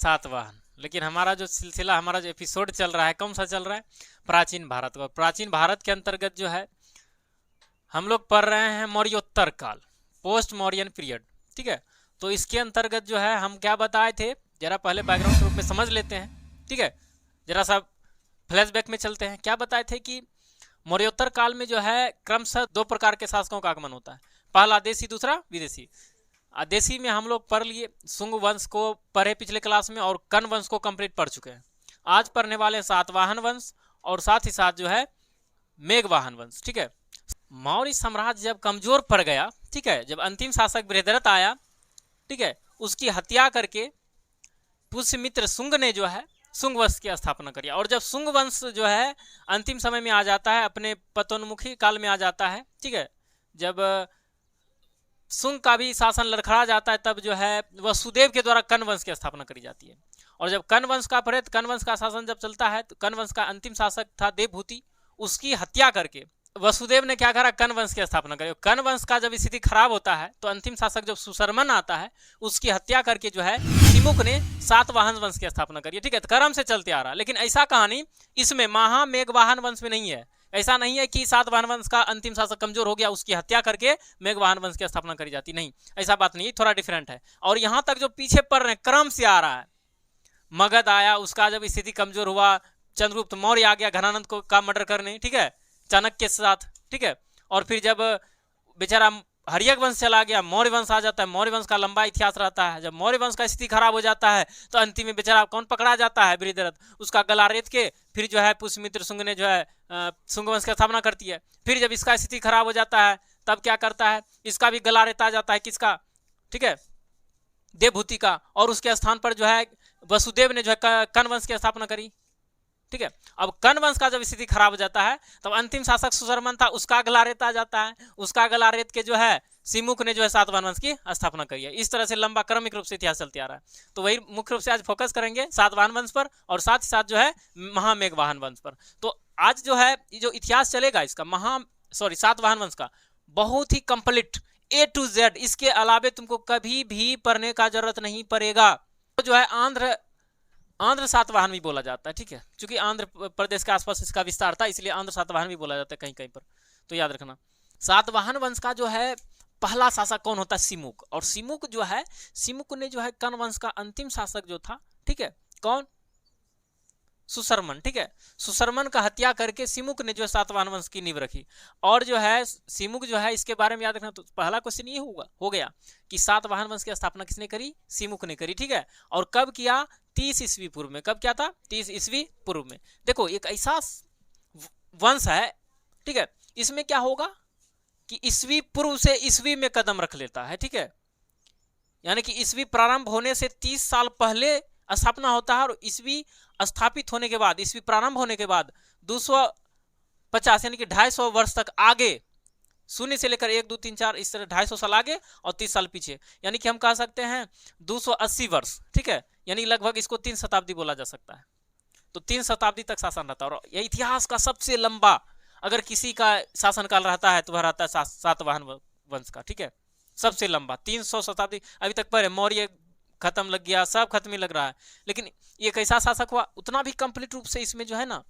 सातवाहन। लेकिन हमारा जो सिलसिला, हमारा जो एपिसोड चल रहा है, कौन सा चल रहा है? प्राचीन भारत का। प्राचीन भारत के अंतर्गत जो है हम लोग पढ़ रहे हैं मौर्योत्तर काल, पोस्ट मौर्यन पीरियड। ठीक है, तो इसके अंतर्गत जो है हम क्या बताए थे, जरा पहले बैकग्राउंड के रूप में समझ लेते हैं। ठीक है, जरा सा फ्लैशबैक में चलते हैं। क्या बताए थे कि मौर्योत्तर काल में जो है क्रमशः दो प्रकार के शासकों का आगमन होता है, पहला देशी, दूसरा विदेशी। देशी में हम लोग पढ़ लिए, शुंग वंश को पढ़े पिछले क्लास में, और कर्ण वंश को कंप्लीट पढ़ चुके हैं। आज पढ़ने वाले सातवाहन वंश और साथ ही साथ जो है मेघवाहन वंश। ठीक है, मौर्य साम्राज्य जब कमजोर पड़ गया, ठीक है, जब अंतिम शासक बृहद्रथ आया, ठीक है, उसकी हत्या करके पुष्यमित्र शुंग ने जो है शुंग वंश की स्थापना करी। और जब शुंग वंश जो है अंतिम समय में आ जाता है, अपने पतोन्मुखी काल में आ जाता है, ठीक है, जब शुंग का भी शासन लड़खड़ा जाता है, तब जो है वसुदेव के द्वारा कर्ण वंश की स्थापना करी जाती है। और जब कर्ण वंश का परे कर्ण वंश का शासन जब चलता है, तो कर्ण वंश का अंतिम शासक था देवभूति, उसकी हत्या करके वसुदेव ने क्या करा, कर्ण वंश की स्थापना करी। कर्ण वंश का जब स्थिति खराब होता है, तो अंतिम शासक जब सुशर्मन आता है, उसकी हत्या करके जो है सिमुक ने सातवाहन वंश की स्थापना करी। ठीक है, तो क्रम से चलते आ रहा। लेकिन ऐसा कहानी इसमें महामेघवाहन वंश में नहीं है। ऐसा नहीं है कि सातवाहन वंश का अंतिम शासक कमजोर हो गया, उसकी हत्या करके मेघवाहन वंश की स्थापना करी जाती, नहीं, ऐसा बात नहीं, थोड़ा डिफरेंट है। और यहां तक जो पीछे पड़ रहे हैं, क्रम से आ रहा है। मगध आया, उसका जब स्थिति कमजोर हुआ, चंद्रगुप्त मौर्य आ गया घनानंद को का मर्डर करने, ठीक है, चाणक्य के साथ, ठीक है। और फिर जब बेचारा हर्यक वंश चला गया, मौर्य वंश आ जाता है। मौर्य वंश का लंबा इतिहास रहता है। जब मौर्य वंश का स्थिति खराब हो जाता है, तो अंतिम में बेचारा कौन पकड़ा जाता है? बृहद्रथ, उसका गला रेत के फिर जो है पुष्यमित्र शुंग ने जो है शुंग वंश की स्थापना करती है। फिर जब इसका स्थिति खराब हो जाता है, तब क्या करता है, इसका भी गला रेता जाता है, किसका? ठीक है, देवभूति का। और उसके स्थान पर जो है वसुदेव ने जो है कर्ण वंश की स्थापना करी। ठीक है, अब कर्ण वंश का जब स्थिति खराब हो जाता है, तब अंतिम शासक सुशर्मन था, उसका गला रेत आ जाता है। उसका गला रेत के जो है सिमुक ने जो है सातवाहन वंश की स्थापना करी है। इस तरह से लंबा क्रमिक रूप से इतिहास चलते आ रहा है। तो वही मुख्य रूप से आज फोकस करेंगे सातवाहन वंश पर, और साथ ही साथ जो है महामेघवाहन वंश पर। तो आज जो है जो इतिहास चलेगा इसका सातवाहन वंश का, बहुत ही कंप्लीट A to Z। इसके अलावे तुमको कभी भी पढ़ने का जरूरत नहीं पड़ेगा। तो जो है आंध्र सातवाहन भी बोला जाता है। ठीक है, क्योंकि आंध्र प्रदेश के आसपास इसका विस्तार था, इसलिए आंध्र सातवाहन भी बोला जाता है कहीं कहीं पर, तो याद रखना। सातवाहन वंश का जो है पहला शासक कौन होता है? सिमुक। और सिमुक जो है, सिमुक ने जो है कर्ण वंश का अंतिम शासक जो था, ठीक है, कौन? सुशर्मन। ठीक है, सुशर्मन का हत्या करके सिमुक ने जो है सातवाहन वंश की नींव रखी। और जो है सिमुक जो है, इसके बारे में याद रखना। तो पहला क्वेश्चन ये हो गया कि सातवाहन वंश की स्थापना किसने करी? सिमुक ने करी। ठीक है, और कब किया? 30 ईस्वी पूर्व में। कब क्या था? 30 ईस्वी पूर्व में। देखो, एक ऐसा वंश है, ठीक है, इसमें क्या होगा कि ईस्वी पूर्व से ईस्वी में कदम रख लेता है। ठीक है, यानी कि ईस्वी प्रारंभ होने से 30 साल पहले स्थापना होता है, और ईस्वी स्थापित होने के बाद, ईस्वी प्रारंभ होने के बाद 250 यानी कि 250 वर्ष तक आगे, शून्य से लेकर 1 2 3 4 इस तरह 250 साल आगे और 30 साल पीछे, यानी कि हम कह सकते हैं 280 वर्ष। ठीक है, यानी लगभग इसको 3 शताब्दी बोला जा सकता है। तो 3 शताब्दी तक शासन रहता है। और यह इतिहास का सबसे लंबा अगर किसी का शासनकाल रहता है, तो वह रहता है सातवाहन वंश का। ठीक है, सबसे लंबा 300 शताब्दी अभी तक पर। मौर्य खत्म लग गया, सब खत्म ही लग रहा है, लेकिन ये कैसा शासक हुआ, उतना भी कंप्लीट रूप से इसमें जो है ना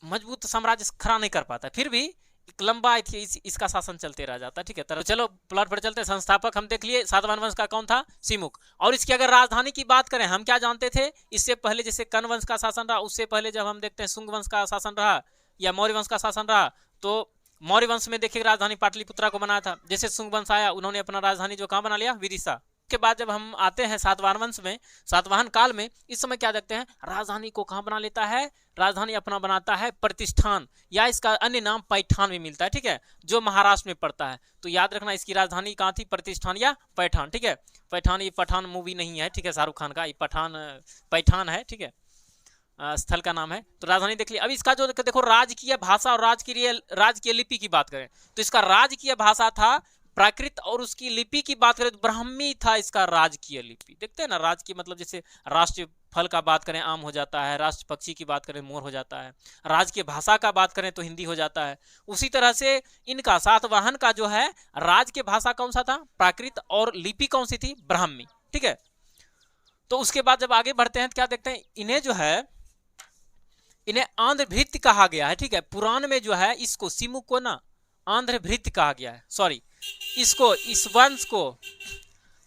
मजबूत साम्राज्य खड़ा नहीं कर पाता, फिर भी एक लंबा इसका शासन चलते रह जाता है। ठीक है, तो चलो प्लॉट पर चलते हैं। संस्थापक हम देख लिए, सातवाहन वंश का कौन था? सिमुक। और इसकी अगर राजधानी की बात करें, हम क्या जानते थे इससे पहले? जैसे कर्ण वंश का शासन रहा, उससे पहले जब हम देखते हैं शुंग वंश का शासन रहा या मौर्य वंश का शासन रहा, तो मौर्य वंश में देखिए राजधानी पाटलिपुत्रा को बनाया था। जैसे शुंग वंश आया, उन्होंने अपना राजधानी जो कहाँ बना लिया? विदिशा। के बाद जब हम आते हैं सातवाहन वंश में, सातवाहन काल में, इस समय क्या देखते हैं? राजधानी को कहाँ बना लेता है? राजधानी अपना बनाता है प्रतिष्ठान, या इसका अन्य नाम पैठान भी मिलता है। ठीक है, जो महाराष्ट्र में पड़ता है। तो याद रखना इसकी राजधानी कहाँ थी? प्रतिष्ठान या पैठान। ठीक है, पैठान, ये पठान मूवी नहीं है, ठीक है, शाहरुख खान का, ये पैठान है। ठीक है, स्थल का नाम है। तो राजधानी देख लिया। अब इसका जो देखो राजकीय भाषा और राजकीय लिपि की बात करें, तो इसका राजकीय भाषा था प्राकृत, और उसकी लिपि की बात करें तो ब्राह्मी था इसका राजकीय लिपि। देखते हैं ना, राजकीय मतलब जैसे राष्ट्रीय फल का बात करें आम हो जाता है, राष्ट्र पक्षी की बात करें मोर हो जाता है, राजकीय भाषा का बात करें तो हिंदी हो जाता है। उसी तरह से इनका सातवाहन का जो है राजकीय भाषा कौन सा था? प्राकृत, और लिपि कौन सी थी? ब्राह्मी। ठीक है, तो उसके बाद जब आगे बढ़ते हैं तो क्या देखते हैं, इन्हें जो है इन्हें आंध्रभृत्य कहा गया है। ठीक है, पुराण में जो है इसको सिमुक को ना आंध्रभृत्य कहा गया है, सॉरी इसको, इस वंश को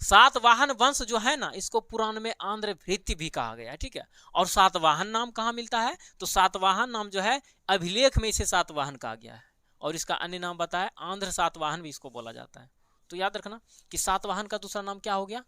सातवाहन वंश जो है ना, इसको पुराण में आंध्रभृत्य भी कहा गया है। ठीक है, और सातवाहन नाम कहाँ मिलता है, तो सातवाहन नाम जो है अभिलेख में इसे सातवाहन कहा गया है, और इसका अन्य नाम बताया आंध्र सातवाहन भी इसको बोला जाता है। तो याद रखना कि सातवाहन का दूसरा नाम क्या हो गया,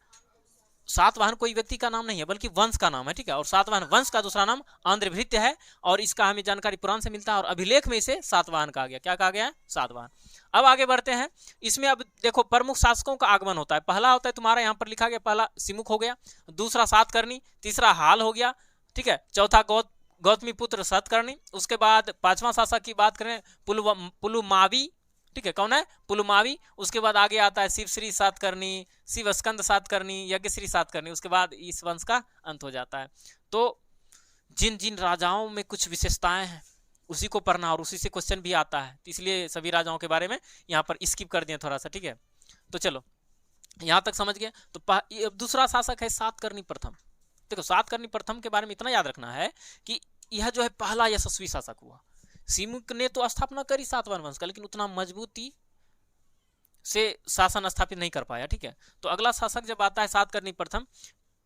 सातवाहन कोई व्यक्ति का नाम नहीं है बल्कि वंश का नाम है। ठीक है, और सातवाहन वंश का दूसरा नाम आंध्रभृत्य है, और इसका हमें जानकारी पुराण से मिलता है, और अभिलेख में इसे सातवाहन कहा गया। क्या कहा गया है, सातवाहन। अब आगे बढ़ते हैं, इसमें अब देखो प्रमुख शासकों का आगमन होता है। पहला होता है तुम्हारा यहाँ पर लिखा गया, पहला सिमुक हो गया, दूसरा सातकर्णी, तीसरा हाल हो गया। ठीक है, चौथा गौतमी पुत्र सतकर्णी, उसके बाद पांचवा शासक की बात करें पुलुमावी। ठीक है, कौन है, पुलुमावी। उसके बाद आगे आता है शिवश्री सातकर्णी, शिव स्कंद सातकर्णी, यज्ञश्री सातकर्णी, उसके बाद इस वंश का अंत हो जाता है। तो जिन जिन राजाओं में कुछ विशेषताएं हैं उसी को पढ़ना, और उसी से क्वेश्चन भी आता है, तो इसलिए सभी राजाओं के बारे में यहाँ पर स्किप कर दिए थोड़ा सा। ठीक है, तो चलो यहाँ तक समझ गए। तो दूसरा शासक है सातकर्णी प्रथम। देखो सातकर्णी प्रथम के बारे में इतना याद रखना है कि यह जो है पहला यशस्वी शासक हुआ। सिमुक ने तो स्थापना करी सातवाहन वंश का, लेकिन उतना मजबूती से शासन स्थापित नहीं कर पाया। ठीक है, तो अगला शासक जब आता है सातकर्णी प्रथम,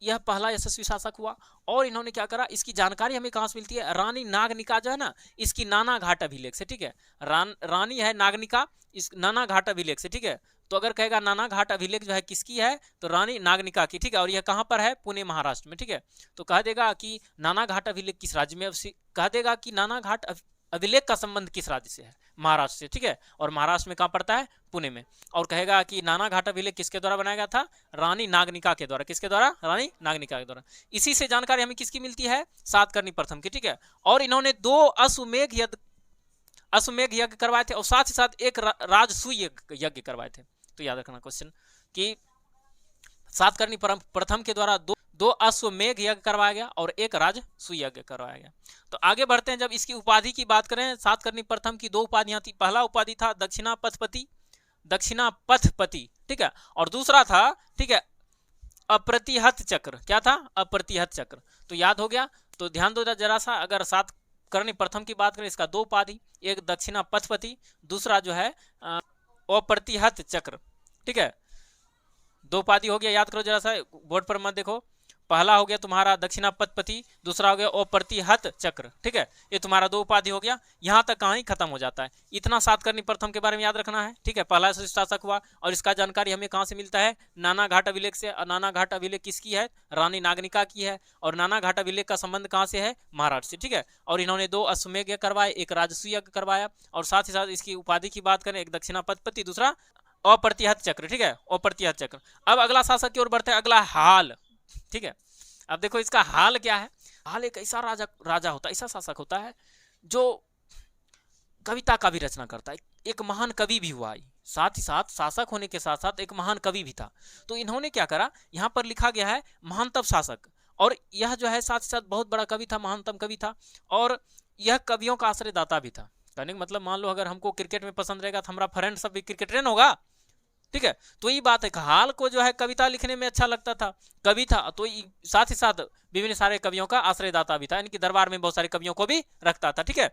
यह पहला यशस्वी शासक हुआ, और इन्होंने क्या करा, इसकी जानकारी हमें कहां से मिलती है, रानी नागनिका जो है ना, इसकी नाना घाट अभिलेख से। ठीक है, रानी है नागनिका, इस नाना घाट अभिलेख से। ठीक है, तो अगर कहेगा नाना घाट अभिलेख जो है किसकी है, तो रानी नागनिका की। ठीक है, और यह कहां पर है, पुणे महाराष्ट्र में। ठीक है, तो कह देगा कि नाना घाट अभिलेख किस राज्य में, कह देगा कि नाना घाट अभिलेख का संबंध किस राज्य से है, महाराष्ट्र से। ठीक है, और महाराष्ट्र में कहां पड़ता है, पुणे में। और कहेगा कि नाना घाट अभिलेख किसके द्वारा बनाया गया था, रानी नागनिका के द्वारा। किसके द्वारा, रानी नागनिका के द्वारा। इसी से जानकारी हमें किसकी मिलती है, सातकर्णी प्रथम की। ठीक है, और इन्होंने 2 अश्वमेध यज्ञ करवाए थे, और साथ ही साथ एक राजसूय यज्ञ करवाए थे। तो याद रखना क्वेश्चन कि सातकर्णी प्रथम के द्वारा दो अश्वमेध यज्ञ करवाया गया और एक राजसूय यज्ञ करवाया गया। तो आगे बढ़ते हैं, जब इसकी उपाधि की बात करें, सातकर्णी प्रथम की 2 उपाधियां थी। पहला उपाधि था दक्षिणापथपति। ठीक है, और दूसरा था, ठीक है, अप्रतिहत चक्र। क्या था, अप्रतिहत चक्र। तो याद हो गया, तो ध्यान दो जरा सा। अगर सातकर्णी प्रथम की बात करें, इसका 2 उपाधि, एक दक्षिणापथपति, दूसरा जो है अप्रतिहत चक्र। ठीक है, 2 उपाधि हो गया, याद करो जरा सा, बोर्ड पर मत देखो। पहला हो गया तुम्हारा दक्षिणापथपति, दूसरा हो गया अप्रतिहत चक्र। ठीक है, ये तुम्हारा 2 उपाधि हो गया। यहां तक कहां ही खत्म हो जाता है। इतना सातकर्णी प्रथम के बारे में याद रखना है। ठीक है, पहला शासक हुआ, और इसका जानकारी हमें कहां से मिलता है, नाना घाट अभिलेख से। और नाना घाट अभिलेख किसकी है, रानी नागनिका की है, और नाना घाट अभिलेख का संबंध कहां से है, महाराष्ट्र से। ठीक है, और इन्होंने 2 अश्वमेध यज्ञ करवाए, एक राजसूय यज्ञ करवाया, और साथ ही साथ इसकी उपाधि की बात करें, एक दक्षिणापथपति, दूसरा अप्रतिहत चक्र। ठीक है, अप्रतिहत चक्र। अब अगला शासक की ओर बढ़ते हैं, अगला हाल। ठीक है, अब देखो इसका हाल क्या है। हाल एक ऐसा राजा होता है, ऐसा शासक होता है जो कविता का भी रचना करता है, एक महान कवि भी हुआ, साथ ही साथ शासक होने के साथ साथ एक महान कवि भी था। तो इन्होंने क्या करा, यहाँ पर लिखा गया है महानतम शासक, और यह जो है साथ ही साथ बहुत बड़ा कवि था, महानतम कवि था, और यह कवियों का आश्रयदाता भी था। कहने का मतलब, मान लो अगर हमको क्रिकेट में पसंद रहेगा तो हमारा फ्रेंड सब भी क्रिकेटरियन होगा। ठीक है, तो ये बात है, हाल को जो है कविता लिखने में अच्छा लगता था, कवि था, तो साथ ही साथ विभिन्न सारे कवियों का आश्रयदाता भी था, इनके दरबार में बहुत सारे कवियों को भी रखता था। ठीक है,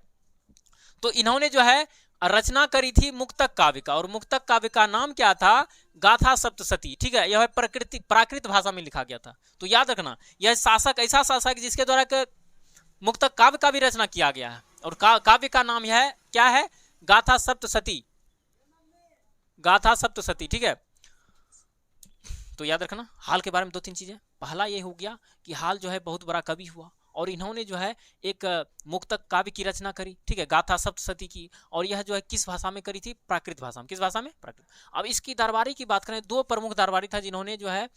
तो इन्होंने जो है रचना करी थी मुक्तक काव्य का, और मुक्तक काव्य का नाम क्या था, गाथा सप्तशती। ठीक है, यह प्राकृत भाषा में लिखा गया था। तो याद रखना, यह शासक ऐसा शासक जिसके द्वारा मुक्तक काव्य का भी रचना किया गया है, और काव्य का नाम यह है, क्या है, गाथा सप्तशती। गाथा सप्तशती। ठीक है, तो याद रखना हाल के बारे में 2-3 चीजें। पहला ये हो गया कि हाल जो है बहुत बड़ा कवि हुआ, और इन्होंने जो है एक मुक्तक काव्य की रचना करी। ठीक है, गाथा सप्तशती की, और यह जो है किस भाषा में करी थी, प्राकृत भाषा में। किस भाषा में, प्राकृत। अब इसकी दरबारी की बात करें, 2 प्रमुख दरबारी था जिन्होंने जो है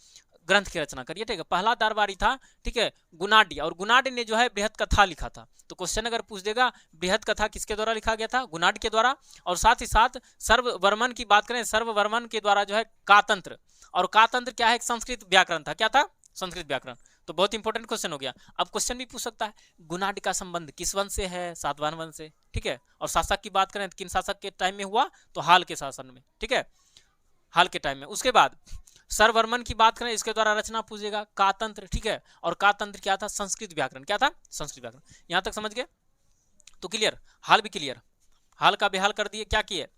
ग्रंथ की रचना करी है। ठीक है, पहला दरबारी था, ठीक है, गुनाडी, और गुनाडी ने जो है बृहत कथा लिखा था। तो क्वेश्चन अगर पूछ देगा, बृहत कथा किसके द्वारा लिखा गया था, गुनाड के द्वारा। और साथ ही साथ सर्ववर्मन की बात करें, सर्ववर्मन के द्वारा जो है कातंत्र, और कातंत्र क्या है, एक संस्कृत व्याकरण था। क्या था, संस्कृत व्याकरण। तो बहुत इंपॉर्टेंट क्वेश्चन हो गया। अब क्वेश्चन भी पूछ सकता है, गुनाड का संबंध किस वंश से है, सातवाहन वंश से। ठीक है, और शासक की बात करें, किन शासक के टाइम में हुआ, तो हाल के शासन में। ठीक है, हाल के टाइम में। उसके बाद सरवर्मन की बात करें, इसके द्वारा रचना पूछेगा कातंत्र, ठीक है। और कातंत्र क्या था? संस्कृत व्याकरण। क्या था? संस्कृत व्याकरण। यहां तक समझ गए तो क्लियर। हाल भी क्लियर, हाल का बेहाल कर दिए। क्या किए?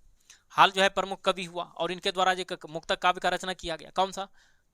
हाल जो है प्रमुख कवि हुआ और इनके द्वारा जो मुक्तक काव्य का रचना किया गया, कौन सा?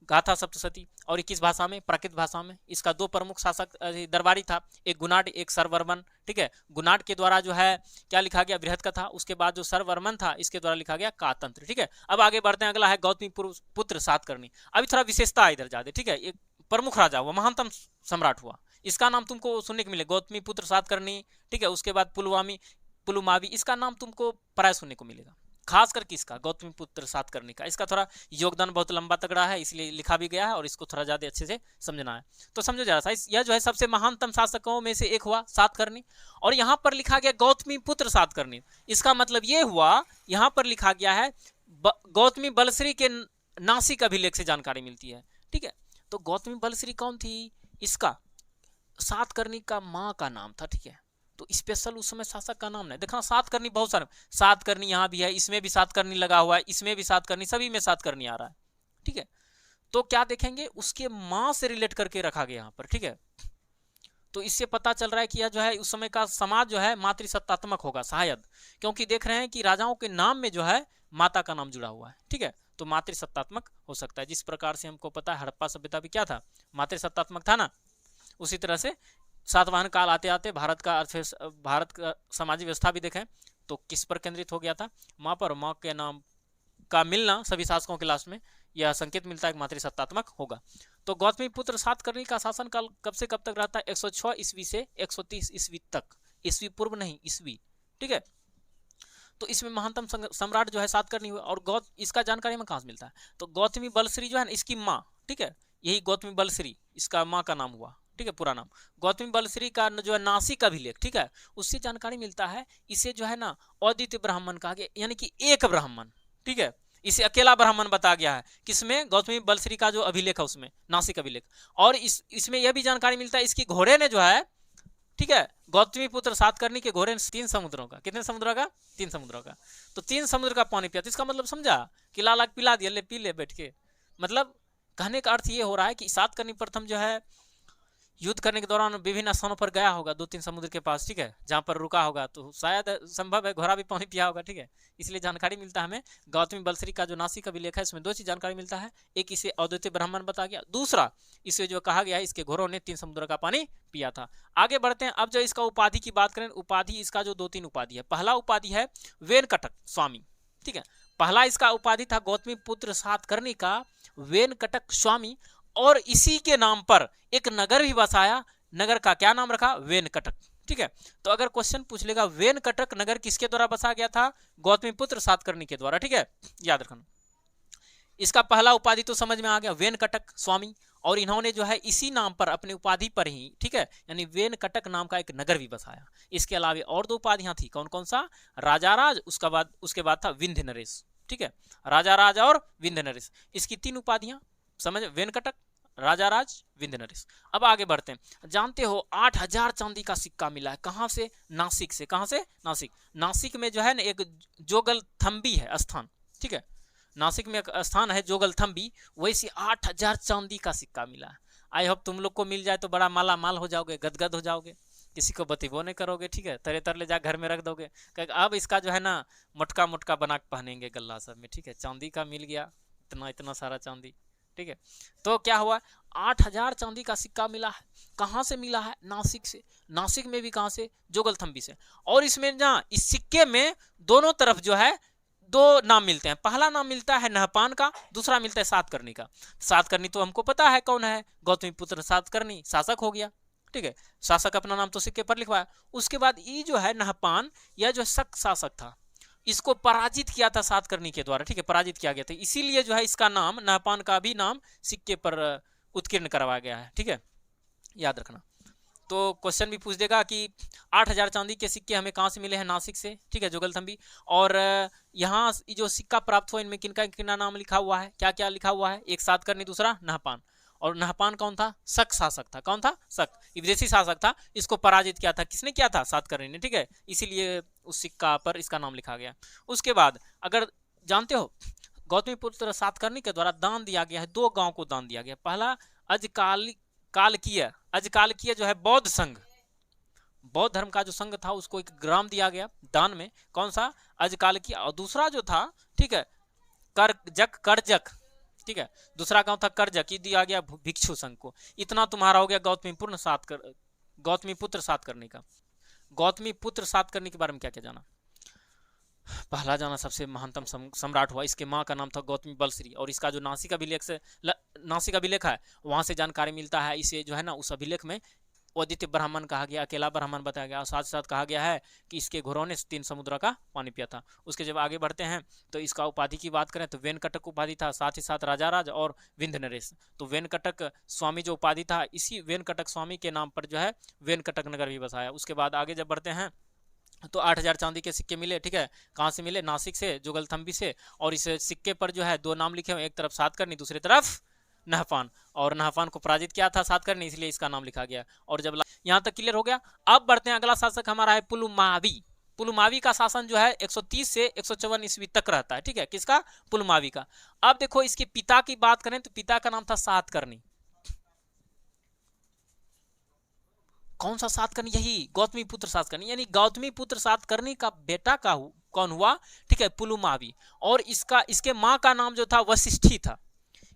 गाथा सप्तशती। और 21 भाषा में, प्राकृत भाषा में। इसका दो प्रमुख शासक दरबारी था, एक गुनाड, एक सरवर्मन, ठीक है। गुनाड के द्वारा जो है क्या लिखा गया? बृहत कथा। उसके बाद जो सरवर्मन था इसके द्वारा लिखा गया कातंत्र, ठीक है। अब आगे बढ़ते हैं, अगला है गौतमी पुत्र सातकर्णी। अभी थोड़ा विशेषता इधर ज्यादा, ठीक है। एक प्रमुख राजा हुआ, महानतम सम्राट हुआ, इसका नाम तुमको सुनने को मिले, गौतमी पुत्र सातकर्णी, ठीक है। उसके बाद पुलुमावी, इसका नाम तुमको प्राय सुनने को मिलेगा, खास करके इसका गौतमी पुत्र सातकर्णी का। इसका थोड़ा योगदान बहुत लंबा तगड़ा है, इसलिए लिखा भी गया है और इसको थोड़ा ज्यादा अच्छे से समझना है। तो समझो जरा सा, यह जो है सबसे महानतम शासकों में से एक हुआ सातकर्णी। और यहां पर लिखा गया गौतमी पुत्र सातकर्णी, इसका मतलब यह हुआ, यहां पर लिखा गया है गौतमी बलश्री के नासिक अभिलेख से जानकारी मिलती है, ठीक है। तो गौतमी बलश्री कौन थी? इसका सातकर्णी का माँ का नाम था, ठीक है। तो स्पेशल उस समय शासक का नाम नहीं। देखना सातकर्णी बहुत सारे, सातकर्णी यहाँ भी है, इसमें भी सातकर्णी लगा हुआ है, इसमें भी सातकर्णी, सभी में सातकर्णी आ रहा है, ठीक है। तो क्या देखेंगे? उसके माँ से रिलेट करके रखा गया यहाँ पर, ठीक है। तो इससे पता चल रहा है कि यह जो है उस समय का समाज जो है मातृसत्तात्मक होगा शायद, क्योंकि देख रहे हैं कि राजाओं के नाम में जो है माता का नाम जुड़ा हुआ है, ठीक है। तो मातृसत्तात्मक हो सकता है, जिस प्रकार से हमको पता है हड़प्पा सभ्यता भी क्या था? मातृसत्तात्मक था ना। उसी तरह से सातवाहन काल आते आते भारत का सामाजिक व्यवस्था भी देखें तो किस पर केंद्रित हो गया था? माँ पर। माँ के नाम का मिलना सभी शासकों के लास्ट में यह संकेत मिलता है कि मातृसत्तात्मक होगा। तो गौतमी पुत्र सातकर्णी का शासन काल कब से कब तक रहता है? 106 ईस्वी से 130 ईस्वी तक, ईस्वी पूर्व नहीं, ईस्वी, ठीक है। तो इसमें महानतम सम्राट जो है सातकर्णी हुआ। और इसका जानकारी में कहाँ से मिलता है? तो गौतमी बलश्री जो है ना, इसकी माँ, ठीक है, यही गौतमी बलश्री इसका माँ का नाम हुआ, ठीक है, पूरा नाम। गौतमी बलश्री का जो है नासिक अभिलेख, ठीक है, उससे जानकारी मिलता है। इसे जो है ना अद्वितीय ब्राह्मण कहा गया, यानी कि एक ब्राह्मण, ठीक है। इसे अकेला ब्राह्मण बताया गया है, किसमें? गौतमी बलश्री का जो अभिलेख है उसमें, नासिक अभिलेख। और इसमें यह भी जानकारी मिलता है, इसकी घोड़े ने जो है, ठीक है, गौतमी पुत्र सातकर्णी के घोड़े ने 3 समुद्रों का, कितने समुद्रों का? 3 समुद्रों का। तो 3 समुद्र का पानी पिया। तो इसका मतलब समझा कि लाल आग पिला दिया, ले पी ले बैठ के। मतलब कहने का अर्थ ये हो रहा है कि सातकर्णी प्रथम जो है युद्ध करने के दौरान विभिन्न स्थानों पर गया होगा, 2-3 समुद्र के पास, ठीक है, जहां पर रुका होगा। तो शायद संभव है घोड़ा भी पानी पिया होगा, ठीक है। इसलिए जानकारी मिलता है हमें गौतमी बलश्री का जो नासिक अभिलेख है इसमें 2 चीज जानकारी मिलता है। एक, इसे अद्वितीय ब्राह्मण बताया गया, दूसरा इसे जो कहा गया है इसके घोड़ों ने 3 समुद्र का पानी पिया था। आगे बढ़ते हैं। अब जो इसका उपाधि की बात करें, उपाधि इसका जो 2-3 उपाधि है। पहला उपाधि है वेनकटक स्वामी, ठीक है। पहला इसका उपाधि था गौतमी पुत्र सातकर्णी का वेनकटक स्वामी। और इसी के नाम पर एक नगर भी बसाया, नगर का क्या नाम रखा? वेनकटक, ठीक है। तो अगर क्वेश्चन पूछ लेगा वेनकटक नगर किसके द्वारा बसा गया था? गौतमी पुत्र सातकर्णी के द्वारा, ठीक है, याद रखना। इसका पहला उपाधि तो समझ में आ गया, वेनकटक स्वामी। और इन्होंने जो है इसी नाम पर अपनी उपाधि पर ही, ठीक है, यानी वेनकटक नाम का एक नगर भी बसाया। इसके अलावा और 2 उपाधियां थी, कौन कौन सा? राजाराज, उसके बाद था विंध्य नरेश, ठीक है, राजाराज और विंध्य नरेश। इसकी 3 उपाधियां समझ, वेनकटक, राजाराज, विंध्य नरेश। अब आगे बढ़ते हैं। जानते हो 8000 चांदी का सिक्का मिला है, कहां से? नासिक से। कहां से? नासिक। नासिक में जो है ना एक जोगलथंबी है स्थान, ठीक है, नासिक में एक स्थान है जोगलथंबी, वैसे 8000 चांदी का सिक्का मिला है। आई होप तुम लोग को मिल जाए तो बड़ा माला माल हो जाओगे, गदगद हो जाओगे, किसी को बतीबो नहीं करोगे, ठीक है, तरे तर ले जा घर में रख दोगे। अब इसका जो है ना मोटका मोटका बना के पहनेंगे गल्ला सब में, ठीक है। चांदी का मिल गया, इतना सारा चांदी, ठीक है। तो क्या हुआ? 8000 चांदी का सिक्का मिला है। कहां से मिला है? नासिक से। नासिक में भी कहां से? जोगलथंबी से। और इसमें ना इस सिक्के में दोनों तरफ जो है 2 नाम मिलते हैं। पहला नाम मिलता है नहपान का, दूसरा मिलता है सातकर्णी का। सातकर्णी तो हमको पता है कौन है, गौतमी पुत्र सातकर्णी, शासक हो गया, ठीक है, शासक अपना नाम तो सिक्के पर लिखवाया। उसके बाद ये जो है नहपान, यह जो शक शासक था, इसको पराजित किया था सातकर्णी के द्वारा, ठीक है, पराजित किया गया था। इसीलिए जो है इसका नाम, नहपान का भी नाम सिक्के पर उत्कीर्ण करवाया गया है, ठीक है, याद रखना। तो क्वेश्चन भी पूछ देगा कि 8000 चांदी के सिक्के हमें कहाँ से मिले हैं? नासिक से, ठीक है, जोगलथंबी। और यहाँ जो सिक्का प्राप्त हुआ इनमें किनका कितना नाम लिखा हुआ है? क्या क्या लिखा हुआ है? एक सातकर्णी, दूसरा नहपान। और नहपान कौन था? शक शासक था। कौन था? शक, विदेशी शासक था। इसको पराजित किया था, किसने किया था? सातकर्णी ने, ठीक है, इसीलिए उस सिक्का पर इसका नाम लिखा गया। उसके बाद अगर जानते हो गौतमीपुत्र सातकर्णी के द्वारा दान दिया गया है, 2 गांव को दान दिया गया। पहला अजकालिकीय जो है बौद्ध संघ, बौद्ध धर्म का जो संघ था उसको एक ग्राम दिया गया दान में, कौन सा, अजकालिकीय। और दूसरा जो था, ठीक है, करजक, ठीक है, दूसरा गांव था करजक, ये दिया गया भिक्षु संघ को। इतना तुम्हारा हो गया गौतमीपुत्र सातकर्णी का। गौतमीपुत्र सातकर्णी के बारे में क्या क्या जाना? पहला जाना सबसे महानतम सम्राट हुआ, इसके माँ का नाम था गौतमी बलश्री, और इसका जो नासिक अभिलेख है वहां से जानकारी मिलता है। इसे जो है ना, उस अभिलेख में अद्वितीय ब्राह्मण कहा गया, अकेला ब्राह्मण बताया गया, और साथ साथ कहा गया है कि इसके घोड़ों ने 3 समुद्र का पानी पिया था। उसके जब आगे बढ़ते हैं तो इसका उपाधि की बात करें तो वेनकटक उपाधि था, साथ ही साथ राजाराज और विंध्य नरेश। तो वेनकटक स्वामी जो उपाधि था, इसी वेनकटक स्वामी के नाम पर जो है वेनकटक नगर भी बसाया। उसके बाद आगे जब बढ़ते हैं तो 8000 चांदी के सिक्के मिले, ठीक है, कहाँ से मिले, नासिक से, जुगलथम्बी से। और इस सिक्के पर जो है 2 नाम लिखे हुए, एक तरफ सातकर्णी, दूसरी तरफ नहपान, और नहपान को पराजित किया था सातकर्णी, इसलिए इसका नाम लिखा गया। और जब यहाँ तक क्लियर हो गया, अब बढ़ते हैं, अगला शासक हमारा है पुलुमावी। पुलुमावी का शासन जो है 130 से 154 ईस्वी तक रहता है, ठीक है, किसका, पुलुमावी का। अब देखो इसके पिता की बात करें तो पिता का नाम था सातकर्णी। कौन सा सातकर्णी? यही गौतमीपुत्र सातकर्णी, यानी गौतमीपुत्र सातकर्णी का बेटा का कौन हुआ, ठीक है, पुलुमावी। और इसके माँ का नाम जो था वशिष्ठी था।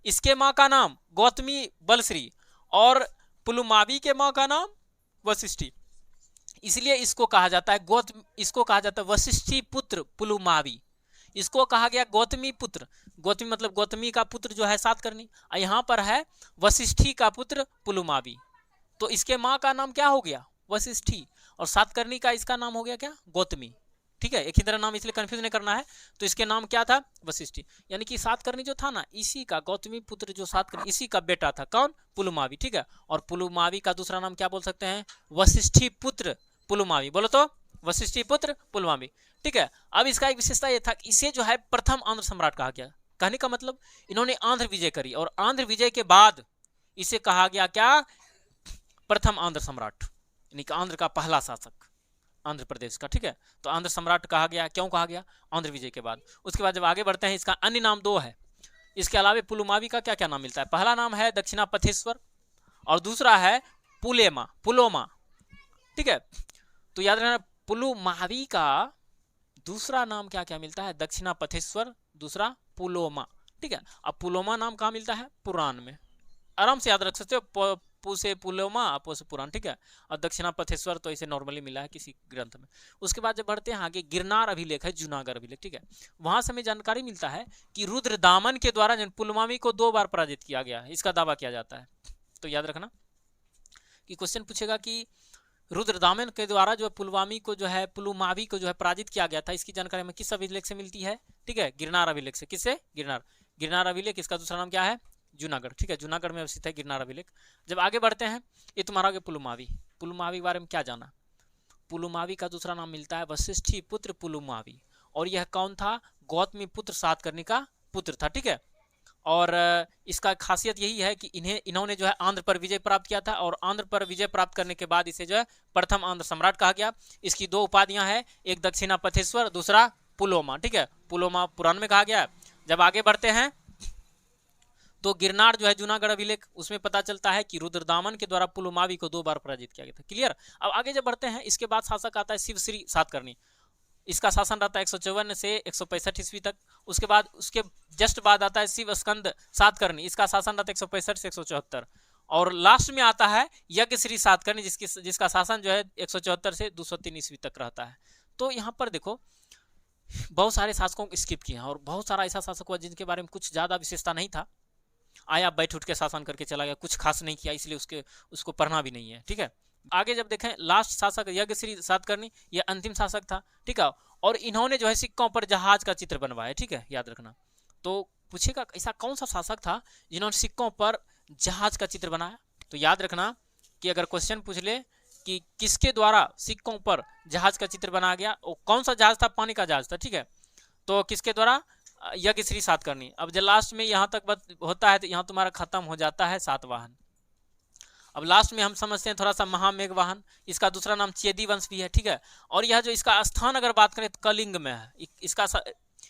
इसके माँ का नाम गौतमी बलश्री और पुलुमावी के माँ का नाम वशिष्ठी, इसलिए इसको कहा जाता है इसको कहा जाता है वशिष्ठी पुत्र पुलुमावी। इसको कहा गया गौतमी पुत्र, गौतमी मतलब गौतमी का पुत्र जो है सातकर्णी, और यहाँ पर है वशिष्ठी का पुत्र पुलुमावी। तो इसके माँ का नाम क्या हो गया, वशिष्ठी, और सातकर्णी का इसका नाम हो गया क्या, गौतमी, ठीक है, एक ही तरह नाम, इसलिए कंफ्यूज नहीं करना है। तो इसके नाम क्या था, वशिष्ठी, यानी कि सातकर्णी जो था ना, इसी का गौतमी पुत्र जो सातकर्णी, इसी का बेटा था, कौन, पुलुमावी, ठीक है। और पुलुमावी का दूसरा नाम क्या बोल सकते हैं, वशिष्ठी पुत्र पुलुमावी, बोलो तो, वशिष्ठी पुत्र पुलुमावी, ठीक है। अब इसका एक विशेषता यह था, इसे जो है प्रथम आंध्र सम्राट कहा गया। कहने का मतलब इन्होंने आंध्र विजय करी, और आंध्र विजय के बाद इसे कहा गया क्या, प्रथम आंध्र सम्राट, यानी कि आंध्र का पहला शासक, आंध्र प्रदेश का, ठीक है। तो आंध्र सम्राट कहा गया, क्यों कहा गया, आंध्र विजय के बाद। उसके बाद जब आगे बढ़ते हैं, इसका अन्य नाम 2 है। इसके अलावा पुलुमावी का क्या क्या नाम मिलता है, पहला नाम है दक्षिणापथेश्वर, और दूसरा है पुलोमा, ठीक है। तो याद रखना, पुलुमावी का दूसरा नाम क्या क्या मिलता है, दक्षिणापथेश्वर, दूसरा पुलोमा, ठीक है। अब पुलोमा नाम कहाँ मिलता है, पुराण में, आराम से याद रख सकते हो, पू से पुलोमा, अपो से पुराण, ठीक है। और दक्षिणापथेश्वर तो इसे नॉर्मली मिला है किसी ग्रंथ में। उसके बाद जब बढ़ते हैं आगे, गिरनार अभिलेख है, जूनागढ़ अभिलेख, ठीक है, वहां से हमें जानकारी मिलता है कि रुद्रदामन के द्वारा पुलुमावी को 2 बार पराजित किया गया है, इसका दावा किया जाता है। तो याद रखना कि क्वेश्चन पूछेगा कि रुद्रदामन के द्वारा जो पुलुमावी को जो है पराजित किया गया था, इसकी जानकारी हमें किस अभिलेख से मिलती है, ठीक है, गिरनार अभिलेख से। किससे, गिरनार अभिलेख, इसका दूसरा नाम क्या है, जूनागढ़, ठीक है, जूनागढ़ में अवस्थित है गिरनार अभिलेख। जब आगे बढ़ते हैं, ये तुम्हारा आगे पुलुमावी के बारे में क्या जाना, पुलुमावी का दूसरा नाम मिलता है वशिष्ठी पुत्र पुलुमावी, और यह कौन था, गौतमी पुत्र सातकर्णी का पुत्र था, ठीक है। और इसका खासियत यही है कि इन्होंने जो है आंध्र पर विजय प्राप्त किया था, और आंध्र पर विजय प्राप्त करने के बाद इसे जो है प्रथम आंध्र सम्राट कहा गया। इसकी 2 उपाधियां हैं, एक दक्षिणापथेश्वर, दूसरा पुलोमा, ठीक है, पुलोमा पुराण में कहा गया। जब आगे बढ़ते हैं तो गिरनार जो है जूनागढ़ अभिलेख, उसमें पता चलता है कि रुद्रदामन के द्वारा पुलुमावी को 2 बार पराजित किया गया था, क्लियर। अब आगे जब बढ़ते हैं, इसके बाद शासक आता है शिवश्री सातकर्णी, इसका शासन रहता है 154 से 165 ईस्वी तक। उसके बाद उसके जस्ट बाद आता है शिव स्कंद सातकर्णी, इसका शासन रहता है 165 से 174, और लास्ट में आता है यज्ञश्री सातकर्णी, जिसका शासन जो है 174 से 203 ईस्वी तक रहता है। तो यहाँ पर देखो बहुत सारे शासकों को स्किप किया, और बहुत सारा ऐसा शासक हुआ जिनके बारे में कुछ ज्यादा विशेषता नहीं था, आया बैठ उठ के शासन करके चला गया, कुछ खास नहीं किया, इसलिए उसको पढ़ना भी नहीं है, ठीक है। आगे जब देखें, लास्ट शासक यज्ञश्री सातकर्णी, ये अंतिम शासक था, ठीक है। और इन्होंने जो है सिक्कों पर जहाज का चित्र बनवाया, ठीक है, याद रखना। तो पूछेगा ऐसा कौन सा शासक था जिन्होंने सिक्कों पर जहाज का चित्र बनाया, तो याद रखना कि अगर क्वेश्चन पूछ ले कि किसके द्वारा सिक्कों पर जहाज का चित्र बनाया गया, वो कौन सा जहाज था, पानी का जहाज था, ठीक है। तो किसके द्वारा, यज्ञश्री सातकर्णी। अब जब लास्ट में यहाँ तक होता है तो यहाँ तुम्हारा खत्म हो जाता है सातवाहन। अब लास्ट में हम समझते हैं थोड़ा सा महामेघवाहन, इसका दूसरा नाम चेदी वंश भी है, ठीक है। और यह जो इसका स्थान अगर बात करें तो कलिंग में है,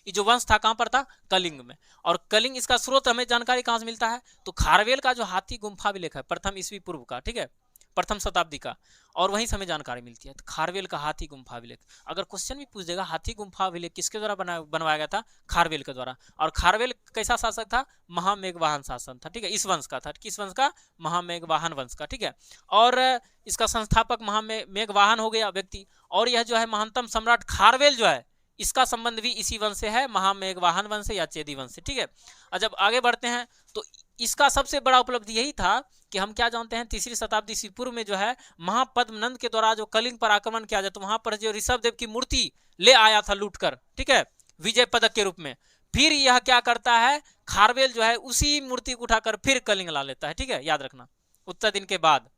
ये जो वंश था कहाँ पर था? कलिंग में। और कलिंग, इसका स्रोत हमें जानकारी कहाँ से मिलता है? तो खारवेल का जो हाथी गुम्फा अभिलेख है प्रथम ईस्वी पूर्व का, ठीक है, प्रथम शताब्दी का, और वहीं से हमें जानकारी मिलती है। तो खारवेल का हाथी गुम्फा अभिलेख, अगर क्वेश्चन भी पूछ देगा हाथी गुम्फा अभिलेख किसके द्वारा बनवाया गया था? खारवेल के द्वारा। और खारवेल कैसा शासक था? महामेघवाहन शासन था, ठीक है, इस वंश का था। किस वंश का? महामेघवाहन वंश का, ठीक है। और इसका संस्थापक महामेघवाहन हो गया व्यक्ति। और यह जो है महानतम सम्राट खारवेल जो है, इसका संबंध भी इसी वंश से है, महामेघवाहन वंश या चेदी वंश से, ठीक है। और जब आगे बढ़ते हैं तो इसका सबसे बड़ा उपलब्धि यही था कि हम क्या जानते हैं, तीसरी शताब्दी ईस्वी पूर्व में जो है महापद्मनंद के द्वारा जो कलिंग पर आक्रमण किया जाए तो वहां पर जो ऋषभदेव की मूर्ति ले आया था लूटकर, ठीक है, विजय पदक के रूप में। फिर यह क्या करता है, खारवेल जो है उसी मूर्ति को उठाकर फिर कलिंग ला लेता है, ठीक है, याद रखना। उतना दिन के बाद,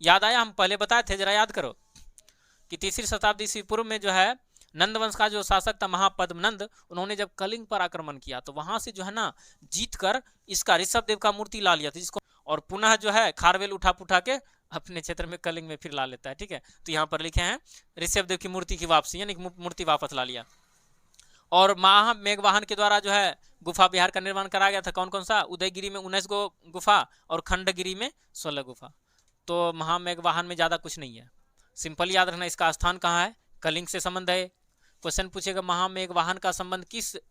याद आया? हम पहले बताए थे, जरा याद करो कि तीसरी शताब्दी ईस्वी पूर्व में जो है नंद वंश का जो शासक था महापद्मनंद, उन्होंने जब कलिंग पर आक्रमण किया तो वहां से जो है ना जीतकर इसका ऋषभदेव का मूर्ति ला लिया था, जिसको और पुनः जो है खारवेल उठा के अपने क्षेत्र में कलिंग में फिर ला लेता है, ठीक है। तो यहाँ पर लिखे हैं ऋषभदेव की मूर्ति की वापसी, यानी मूर्ति वापस ला लिया। और महामेघवाहन के द्वारा जो है गुफा विहार का निर्माण कराया गया था। कौन कौन सा? उदयगिरी में 19 गो गुफा और खंडगिरी में 16 गुफा। तो महामेघवाहन में ज़्यादा कुछ नहीं है, सिंपल याद रखना। इसका स्थान कहाँ है? कलिंग से संबंध है। क्वेश्चन पूछेगा महामेघवाहन का संबंध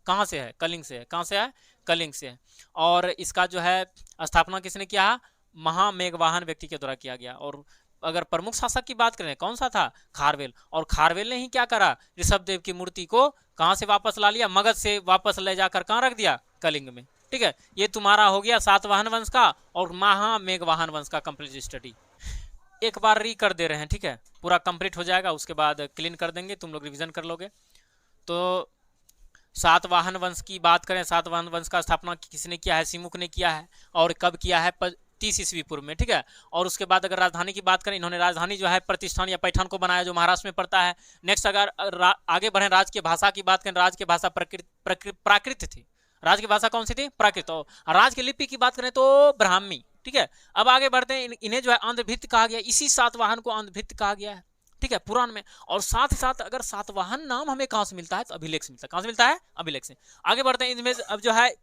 कहाँ से है? कलिंग से है। कहाँ से है? कलिंग से है। और इसका जो है स्थापना किसने किया? महामेघवाहन व्यक्ति के द्वारा किया गया। और अगर प्रमुख शासक की बात करें, कौन सा था? खारवेल। और खारवेल ने ही क्या करा? ऋषभदेव की मूर्ति को कहाँ से वापस ला लिया? मगध से वापस ले जाकर कहाँ रख दिया? कलिंग में, ठीक है। ये तुम्हारा हो गया सातवाहन वंश का और महामेघवाहन वंश का कंप्लीट स्टडी। एक बार री कर दे रहे हैं, ठीक है, पूरा कंप्लीट हो जाएगा, उसके बाद क्लीन कर देंगे, तुम लोग रिवीजन कर लोगे। तो सातवाहन वंश की बात करें, सातवाहन वंश का स्थापना किसने किया है? सिमुक ने किया है। और कब किया है? 30 ईस्वी पूर्व में, ठीक है। और उसके बाद अगर राजधानी की बात करें, इन्होंने राजधानी जो है प्रतिष्ठान या पैठान को बनाया, जो महाराष्ट्र में पड़ता है। नेक्स्ट अगर आगे बढ़े, राज्य की भाषा की बात करें, राज्य की भाषा प्राकृत थी। राज्य की भाषा कौन सी थी? प्राकृत। और राज्य की लिपि की बात करें तो ब्राह्मी, ठीक है। अब आगे बढ़ते हैं, इन्हें जो है आंध्रभित्त कहा गया, इसी सातवाहन को आंध्रभित्त कहा गया है, ठीक है, पुराण में। और साथ ही साथ अगर सातवाहन नाम हमें कहां से मिलता है? तो अभिलेख से मिलता है। कहां से मिलता है? अभिलेख से। आगे बढ़ते हैं, इनमें अब जो है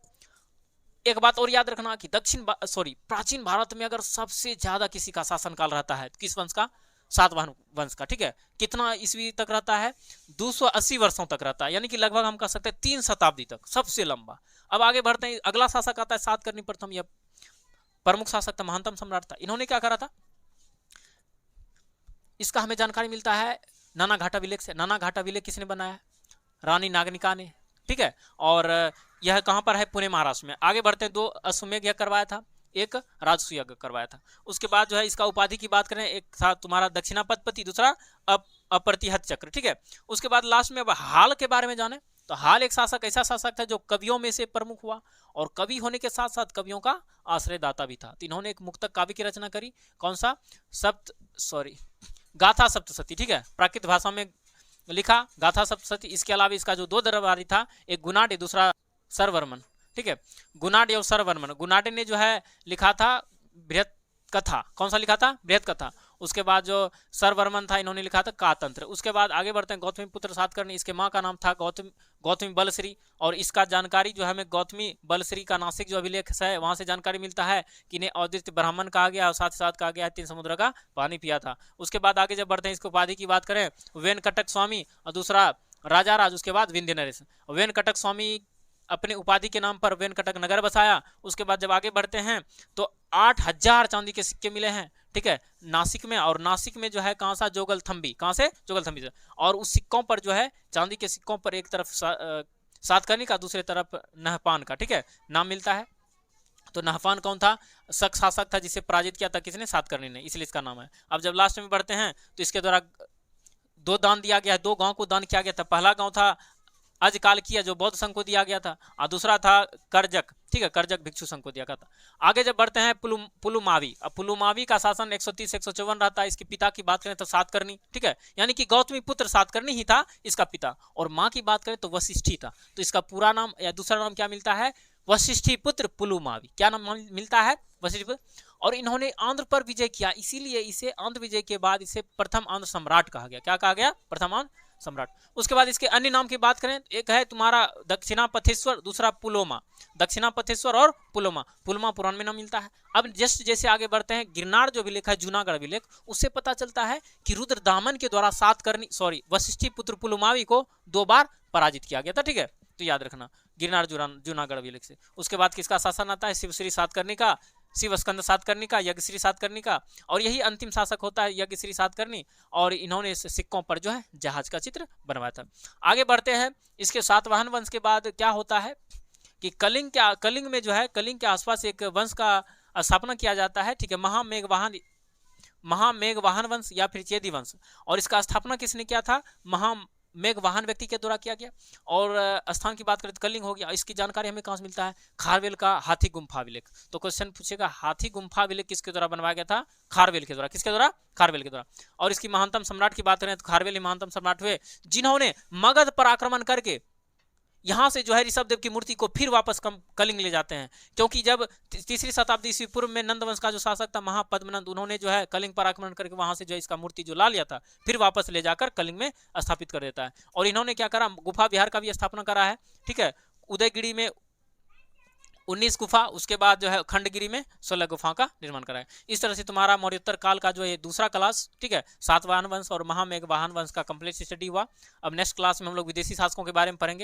एक बात और याद रखना कि प्राचीन भारत में अगर सबसे ज्यादा किसी का शासनकाल रहता है तो किस वंश का? सातवाहन वंश का, ठीक है। कितना ईस्वी तक रहता है? 280 वर्षों तक रहता है, यानी कि लगभग हम कह सकते हैं 3 शताब्दी तक, सबसे लंबा। अब आगे बढ़ते हैं, अगला शासक आता है सातकर्णी प्रथम। यह प्रमुख शासक था, महानतम सम्राट था। इन्होंने क्या करा था? इसका हमें जानकारी मिलता है नाना घाटा अभिलेख से। नाना घाटा अभिलेख किसने बनाया? रानी नागनिका ने, ठीक है। और यह कहां पर है? पुणे महाराष्ट्र में। आगे बढ़ते हैं, 2 अश्वमेध यज्ञ करवाया था, एक राजसू यज्ञ करवाया था। उसके बाद जो है इसका उपाधि की बात करें, एक था तुम्हारा दक्षिणापतिपति, दूसरा अप्रतिहत चक्र, ठीक है। उसके बाद लास्ट में अब हाल के बारे में जाने तो हाल एक शासक, ऐसा शासक था जो कवियों में से प्रमुख हुआ और कवि होने के साथ साथ कवियों का आश्रयदाता भी था। तो इन्होंने एक मुक्तक काव्य की रचना करी। कौन सा? गाथा सप्तशती, ठीक है, प्राकृत भाषा में लिखा गाथा सप्तशती। इसके अलावा इसका जो 2 दरबारी था, एक गुनाड, दूसरा सरवर्मन, ठीक है। गुनाड और सरवर्मन। गुनाड ने जो है लिखा था बृहत कथा। कौन सा लिखा था? बृहत कथा। उसके बाद जो सरवर्मन था, इन्होंने लिखा था कातंत्र। उसके बाद आगे बढ़ते हैं, गौतमी पुत्र सातकर्णी, इसके माँ का नाम था गौतमी बलश्री। और इसका जानकारी जो है हमें गौतमी बलश्री का नासिक जो अभिलेख है वहां से जानकारी मिलता है कि इन्हें अद्वितीय ब्राह्मण कहा गया और साथ ही साथ कहा गया 3 समुद्र का पानी पिया था। उसके बाद आगे जब बढ़ते हैं, इसको उपाधि की बात करें, वेनकटक स्वामी और दूसरा राजा राज, उसके बाद विंध्य नरेश। वेनकटक स्वामी अपने उपाधि के नाम पर वेनकटक नगर बसाया। उसके बाद जब आगे बढ़ते हैं तो 8000 चांदी के सिक्के मिले हैं, ठीक है, नासिक में। और नासिक में जो है कहाँ सा? जोगलथंबी। कहाँ से? जोगलथंबी से। और उस सिक्कों पर जो है, चांदी के सिक्कों पर एक तरफ सातकर्णी का, दूसरे तरफ नहपान का, ठीक है, नाम मिलता है। तो नहपान कौन था? शक शासक था जिसे पराजित किया था किसने? सातकर्णी ने, इसलिए इसका नाम है। अब जब लास्ट में बढ़ते हैं तो इसके द्वारा 2 दान दिया गया है, 2 गांव को दान किया गया था। पहला गांव था अजकाल किया, जो बौद्ध संघ को दिया गया था, और दूसरा था करजक, ठीक है, करजक भिक्षु संघ को दिया गया था। आगे जब बढ़ते हैं, पुलुमावी। अब पुलुमावी का शासन 130-154 रहता है। इसके पिता की बात करें तो सातकर्णी, ठीक है, यानी कि गौतमी पुत्र सातकर्णी ही था इसका पिता। और माँ की बात करें तो वशिष्ठी था। तो इसका पूरा नाम या दूसरा नाम क्या मिलता है? वशिष्ठी पुत्र पुलुमावी। क्या नाम मिलता है? वशिष्ठी पुत्र। और इन्होंने आंध्र पर विजय किया, इसीलिए इसे आंध्र विजय के बाद इसे प्रथम आंध्र सम्राट कहा गया। क्या कहा गया? प्रथम आंध्र सम्राट। उसके बाद इसके अन्य नाम की बात करें, एक है तुम्हारा दक्षिणापथेश्वर, दूसरा पुलोमा। दक्षिणापथेश्वर और पुलोमा, पुलोमा पुराण में नाम मिलता है। अब जस्ट जैसे आगे बढ़ते हैं, गिरनार जो अभिलेख है, जूनागढ़ अभिलेख, उससे पता चलता है कि रुद्रदामन के द्वारा वशिष्ठी पुत्र पुलुमावी को 2 बार पराजित किया गया था। ठीक है, तो याद रखना गिरनार जूनागढ़ अभिलेख से। उसके बाद किसका शासन आता है, शिवश्री सातकर्णी का, शिव स्कंद सातकर्णी का, यज्ञश्री सातकर्णी का, और यही अंतिम शासक होता है यज्ञश्री सातकर्णी। और इन्होंने इस सिक्कों पर जो है जहाज का चित्र बनवाया था। आगे बढ़ते हैं, इसके सातवाहन वंश के बाद क्या होता है कि कलिंग में जो है, कलिंग के आसपास एक वंश का स्थापना किया जाता है। ठीक है, महामेघवाहन वंश या फिर चेदी वंश। और इसका स्थापना किसने किया था, महामेघवाहन व्यक्ति के द्वारा किया गया। और स्थान की बात करें तो कलिंग हो गया। इसकी जानकारी हमें कहाँ से मिलता है, खारवेल का हाथी गुम्फा अभिलेख। तो क्वेश्चन पूछेगा हाथी गुम्फा अभिलेख किसके द्वारा बनवाया गया था, खारवेल के द्वारा। किसके द्वारा, खारवेल के द्वारा। और इसकी महानतम सम्राट की बात करें तो खारवेल ही महानतम सम्राट हुए, जिन्होंने मगध पर आक्रमण करके यहाँ से जो है ऋषभदेव की मूर्ति को फिर वापस कलिंग ले जाते हैं। क्योंकि जब 3री शताब्दी ईस्वी पूर्व में नंद वंश का जो शासक था महापद्मनंद, उन्होंने जो है कलिंग पर आक्रमण करके वहां से जो है इसका मूर्ति जो ला लिया था, फिर वापस ले जाकर कलिंग में स्थापित कर देता है। और इन्होंने क्या करा, गुफा विहार का भी स्थापना करा है। ठीक है, उदयगिरी में 19 गुफा, उसके बाद जो है खंडगिरी में 16 गुफा का निर्माण करा है। इस तरह से तुम्हारा मौर्योत्तर काल का जो है दूसरा क्लास, ठीक है, सातवाहन वंश और महामेघवाहन वंश का कंप्लीट स्टडी हुआ। अब नेक्स्ट क्लास में हम लोग विदेशी शासकों के बारे में पढ़ेंगे।